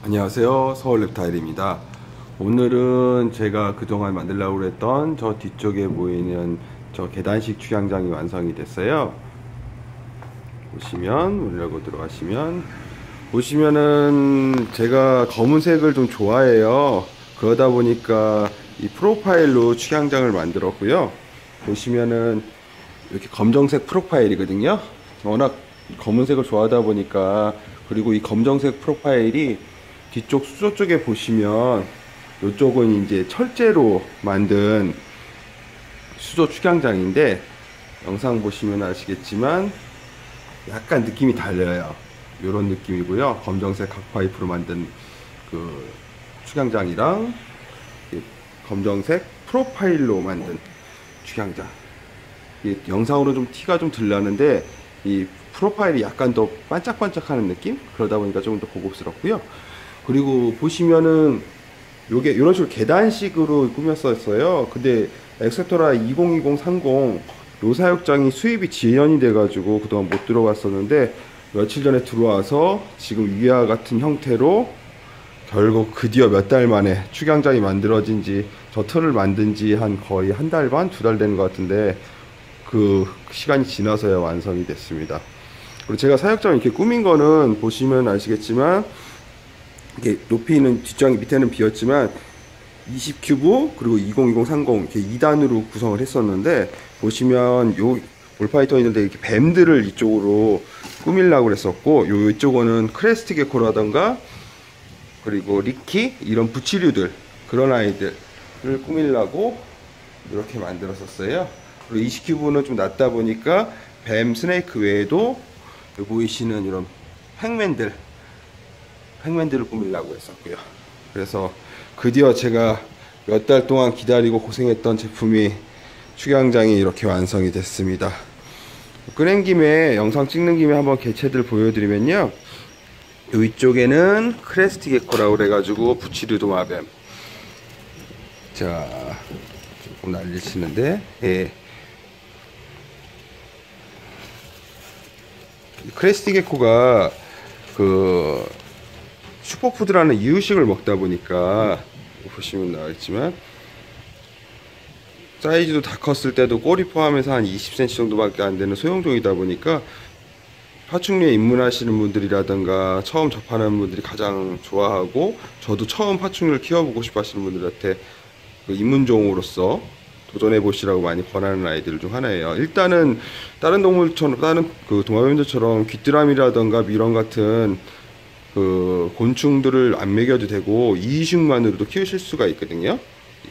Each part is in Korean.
안녕하세요, 서울랩타일입니다. 오늘은 제가 그동안 만들려고 했던 저 뒤쪽에 보이는 저 계단식 축양장이 완성이 됐어요. 보시면 문이라고 들어가시면 보시면은 제가 검은색을 좀 좋아해요. 그러다 보니까 이 프로파일로 축양장을 만들었고요. 보시면은 이렇게 검정색 프로파일이거든요. 워낙 검은색을 좋아하다 보니까, 그리고 이 검정색 프로파일이 뒤쪽 수조 쪽에 보시면 이쪽은 이제 철제로 만든 수조 축양장인데, 영상 보시면 아시겠지만 약간 느낌이 달라요. 이런 느낌이고요. 검정색 각파이프로 만든 그 축양장이랑 검정색 프로파일로 만든 축양장, 영상으로 좀 티가 좀 덜 나는데 이 프로파일이 약간 더 반짝반짝하는 느낌? 그러다 보니까 조금 더 고급스럽고요. 그리고 보시면은 요게 이런 식으로 계단식으로 꾸몄었어요. 근데 엑세토라 2020-30 요 사육장이 수입이 지연이 돼가지고 그동안 못 들어왔었는데, 며칠 전에 들어와서 지금 위와 같은 형태로 결국 드디어 몇 달 만에 축양장이 만들어진 지, 저 틀을 만든 지 한 거의 한 달 반, 두 달 되는 것 같은데, 그 시간이 지나서야 완성이 됐습니다. 그리고 제가 사육장을 이렇게 꾸민 거는 보시면 아시겠지만, 이게 높이는 뒷장이 밑에는 비었지만 20큐브 그리고 2020-30 이렇게 2단으로 구성을 했었는데, 보시면 요 볼파이터 있는데 이렇게 뱀들을 이쪽으로 꾸밀라고 그랬었고, 요 이쪽은 크레스트 게코라던가 그리고 리키 이런 부치류들, 그런 아이들을 꾸밀라고 이렇게 만들었었어요. 그리고 20큐브는 좀 낮다 보니까 뱀, 스네이크 외에도 여기 보이시는 이런 팽맨들을 꾸밀라고 했었고요. 그래서 드디어 제가 몇 달 동안 기다리고 고생했던 제품이, 축양장이 이렇게 완성이 됐습니다. 끄낸 김에, 영상 찍는 김에 한번 개체들 보여드리면요, 이쪽에는 크레스트 게코라고 그래가지고 부치류도 마뱀. 자, 조금 날리시는데, 예. 크레스트 게코가 그 슈퍼푸드라는 이유식을 먹다 보니까, 보시면 나와있지만 사이즈도 다 컸을 때도 꼬리 포함해서 한 20cm 정도밖에 안 되는 소형종이다 보니까, 파충류에 입문하시는 분들이라든가 처음 접하는 분들이 가장 좋아하고, 저도 처음 파충류를 키워보고 싶어 하시는 분들한테 그 입문종으로서 도전해 보시라고 많이 권하는 아이들 중 하나예요. 일단은 다른 동물처럼, 다른 그 도마뱀들처럼 귀뚜라미라든가 미런 같은 그 곤충들을 안 먹여도 되고 이식만으로도 키우실 수가 있거든요.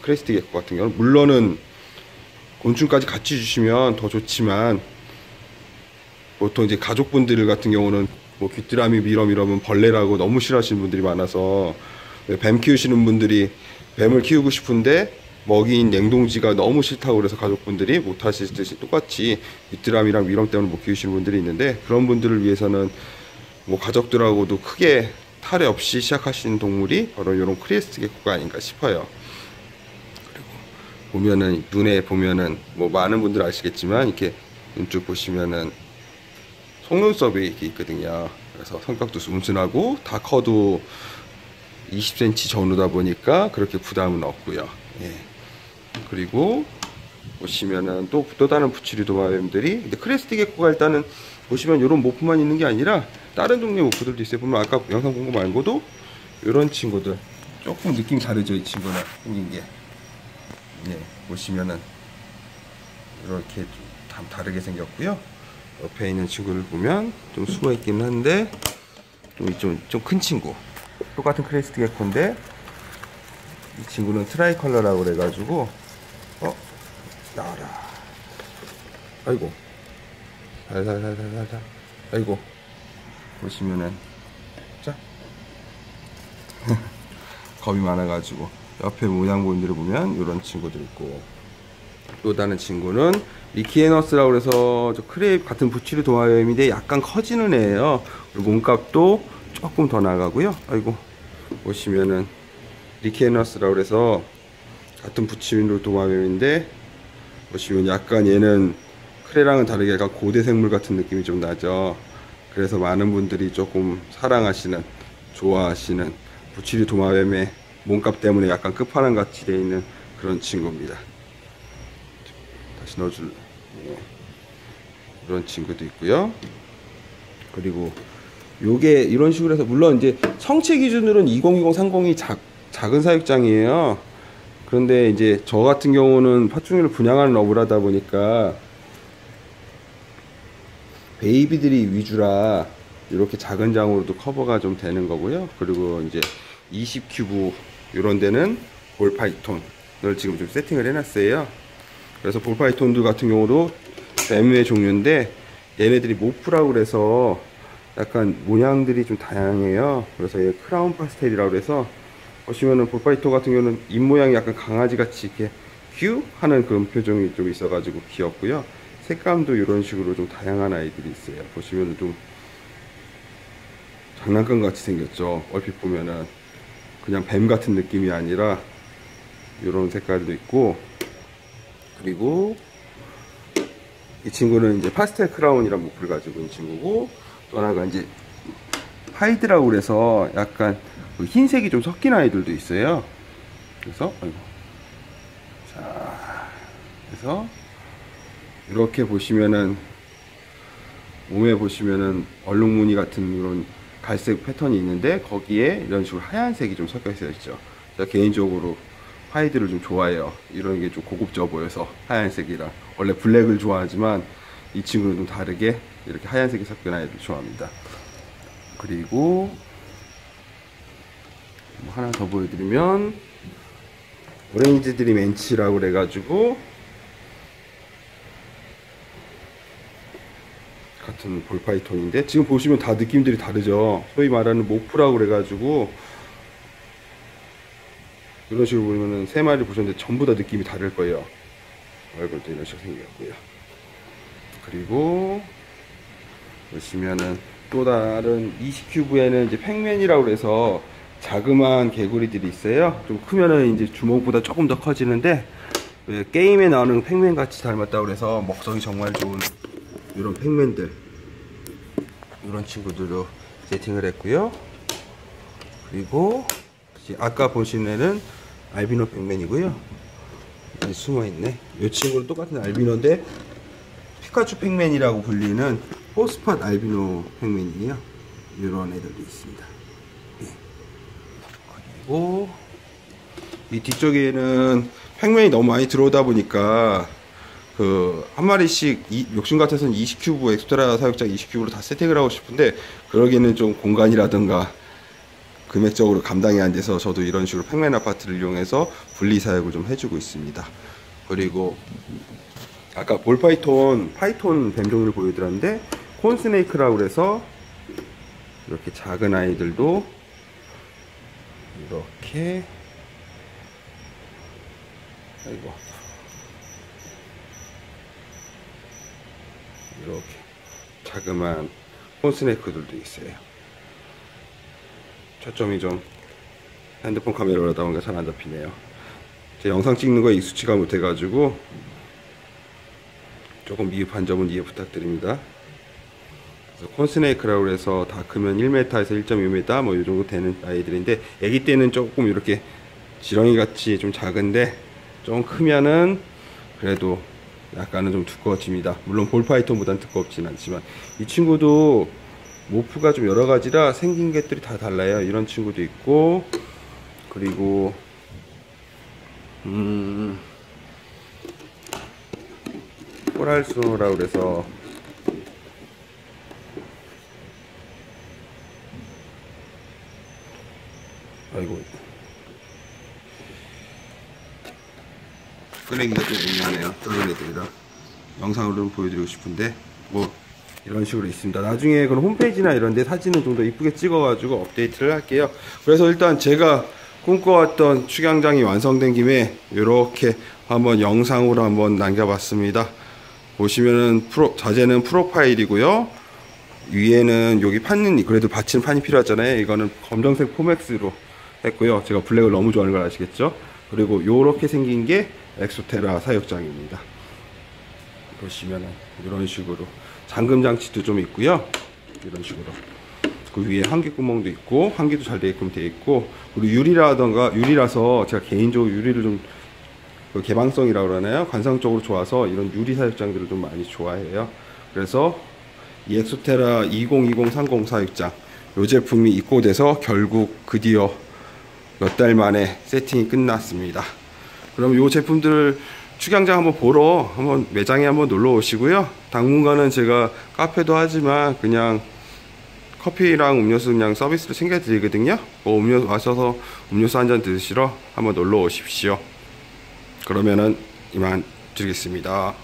크레스트 게코 같은 경우는 물론은 곤충까지 같이 주시면 더 좋지만, 보통 이제 가족분들 같은 경우는 뭐 귀뚜라미, 미럼 이러면 벌레라고 너무 싫어하시는 분들이 많아서, 뱀 키우시는 분들이 뱀을 키우고 싶은데 먹이인 냉동지가 너무 싫다고 그래서 가족분들이 못 하시듯이 똑같이 귀뚜라미랑 미럼 때문에 못 키우시는 분들이 있는데, 그런 분들을 위해서는 뭐 가족들하고도 크게 탈해 없이 시작하시는 동물이 바로 이런 크레스트 게코가 아닌가 싶어요. 그리고 보면은, 눈에 보면은 뭐 많은 분들 아시겠지만 이렇게 눈쪽 보시면은 속눈썹이 이렇게 있거든요. 그래서 성격도 온순하고 다 커도 20cm 전후다 보니까 그렇게 부담은 없고요. 예. 그리고 보시면은 또 다른 부치류 도마뱀들이, 근데 크레스트 게코가 일단은 보시면 이런 모프만 있는 게 아니라 다른 종류의 모프들도 있어요. 보면 아까 영상 본 거 말고도 이런 친구들 조금 느낌이 다르죠. 이 친구는 생긴 게. 네, 보시면은 이렇게 좀 다르게 생겼고요. 옆에 있는 친구를 보면 좀 숨어 있기는 한데, 좀 큰 친구, 똑같은 크레스트 게코인데 이 친구는 트라이 컬러라고 그래가지고, 나와라. 아이고, 살살살살살. 아이고, 보시면은, 자, 겁이 많아가지고 옆에 모양 보인들을 보면 이런 친구들 있고, 또 다른 친구는 리키에너스라고 그래서 저 크레이프 같은 부치류 도마뱀인데 약간 커지는 애예요. 그리고 몸값도 조금 더 나가고요. 아이고, 보시면은 리키에너스라고 그래서 같은 부치류 도마뱀인데, 보시면 약간 얘는 크레랑은 다르게 약간 고대 생물 같은 느낌이 좀 나죠. 그래서 많은 분들이 조금 사랑하시는, 좋아하시는 부치리 도마뱀의 몸값 때문에 약간 끝판왕 같이 되어 있는 그런 친구입니다. 다시 넣어줄 이런 친구도 있고요. 그리고 요게 이런 식으로 해서, 물론 이제 성체 기준으로는 2020, 30이 작은 사육장이에요. 그런데 이제 저 같은 경우는 파충류를 분양하는 어부라다 보니까 베이비들이 위주라 이렇게 작은 장으로도 커버가 좀 되는 거고요. 그리고 이제 20큐브 이런 데는 볼파이톤을 지금 좀 세팅을 해놨어요. 그래서 볼파이톤들 같은 경우도 뱀의 종류인데, 얘네들이 모프라고 그래서 약간 모양들이 좀 다양해요. 그래서 얘 크라운 파스텔이라고 그래서, 보시면은 볼파이톤 같은 경우는 입모양이 약간 강아지 같이 이렇게 휴 하는 그런 표정이 좀 있어가지고 귀엽고요. 색감도 이런 식으로 좀 다양한 아이들이 있어요. 보시면은 좀 장난감 같이 생겼죠. 얼핏 보면은 그냥 뱀 같은 느낌이 아니라 이런 색깔도 있고, 그리고 이 친구는 이제 파스텔 크라운이란 모프를 가지고 있는 친구고, 또 하나가 이제 하이드라고 그래서 약간 그 흰색이 좀 섞인 아이들도 있어요. 그래서 아이고, 자, 그래서 이렇게 보시면은 몸에 보시면은 얼룩무늬 같은 그런 갈색 패턴이 있는데, 거기에 이런 식으로 하얀색이 좀 섞여 있죠. 제가 개인적으로 하이드를 좀 좋아해요. 이런 게 좀 고급져 보여서. 하얀색이랑, 원래 블랙을 좋아하지만 이 친구는 좀 다르게 이렇게 하얀색이 섞인 아이들 좋아합니다. 그리고 뭐 하나 더 보여드리면, 오렌지 드림 앤치라고 그래가지고 같은 볼파이톤인데, 지금 보시면 다 느낌들이 다르죠. 소위 말하는 모프라고 그래가지고 이런 식으로 보면은 세 마리 보셨는데 전부 다 느낌이 다를 거예요. 얼굴도 이런 식으로 생겼고요. 그리고 보시면은 또 다른 20큐브에는 이제 팩맨이라고 해서 자그마한 개구리들이 있어요. 좀 크면은 이제 주먹보다 조금 더 커지는데, 왜 게임에 나오는 팩맨 같이 닮았다고 그래서 먹성이 정말 좋은 이런 팩맨들, 이런 친구들도 세팅을 했고요. 그리고 아까 보신 애는 알비노 팩맨이고요. 여기 숨어있네. 이 친구는 똑같은 알비노인데 피카츄 팩맨이라고 불리는 포스팟 알비노 팩맨이에요. 이런 애들도 있습니다. 예. 그리고 이 뒤쪽에는 팩맨이 너무 많이 들어오다 보니까 그 한 마리씩 욕심 같아서는 20큐브 엑스트라 사육장 20큐브로 다 세팅을 하고 싶은데, 그러기에는 좀 공간이라든가 금액적으로 감당이 안 돼서 저도 이런 식으로 팩맨 아파트를 이용해서 분리 사육을 좀 해주고 있습니다. 그리고 아까 볼파이톤 파이톤 뱀 종류를 보여드렸는데, 콘스네이크라고 그래서 이렇게 작은 아이들도 이렇게, 아이고, 이렇게 자그마한 콘스네이크들도 있어요. 초점이 좀 핸드폰 카메라로 하다 보니까 잘 안 잡히네요. 제 영상 찍는 거에 익숙치가 못해가지고 조금 미흡한 점은 이해 부탁드립니다. 그래서 콘스네이크라고 해서 다 크면 1m에서 1.2m 뭐 이 정도 되는 아이들인데, 애기 때는 조금 이렇게 지렁이 같이 좀 작은데, 좀 크면은 그래도 약간은 좀 두꺼워집니다. 물론 볼파이톤보다는 두껍진 않지만, 이 친구도 모프가 좀 여러 가지라 생긴 것들이 다 달라요. 이런 친구도 있고, 그리고 코랄스노라고 그래서 아이고, 끄내기가 좀 애매하네요. 그런 애들이라 영상으로 좀 보여드리고 싶은데, 뭐 이런 식으로 있습니다. 나중에 그런 홈페이지나 이런 데 사진을 좀 더 이쁘게 찍어가지고 업데이트를 할게요. 그래서 일단 제가 꿈꿔왔던 축양장이 완성된 김에 이렇게 한번 영상으로 한번 남겨봤습니다. 보시면은 자재는 프로파일이고요. 위에는 여기 판은 그래도 받침 판이 필요하잖아요. 이거는 검정색 포맥스로 했고요. 제가 블랙을 너무 좋아하는 걸 아시겠죠? 그리고 이렇게 생긴 게 엑소테라 사육장입니다. 보시면은 이런 식으로 잠금 장치도 좀 있고요. 이런 식으로 그 위에 환기 구멍도 있고 환기도 잘 되게끔 되어 있고, 그리고 유리라서 제가 개인적으로 유리를 좀 개방성이라고 그러나요? 관상적으로 좋아서 이런 유리 사육장들을 좀 많이 좋아해요. 그래서 이 엑소테라 202030 사육장 이 제품이 입고돼서 결국 드디어 몇 달 만에 세팅이 끝났습니다. 그럼 이 제품들 축양장 한번 보러 한번 매장에 한번 놀러 오시고요. 당분간은 제가 카페도 하지만 그냥 커피랑 음료수 그냥 서비스로 챙겨 드리거든요. 음료수 마셔서 음료수 한 잔 드시러 한번 놀러 오십시오. 그러면은 이만 드리겠습니다.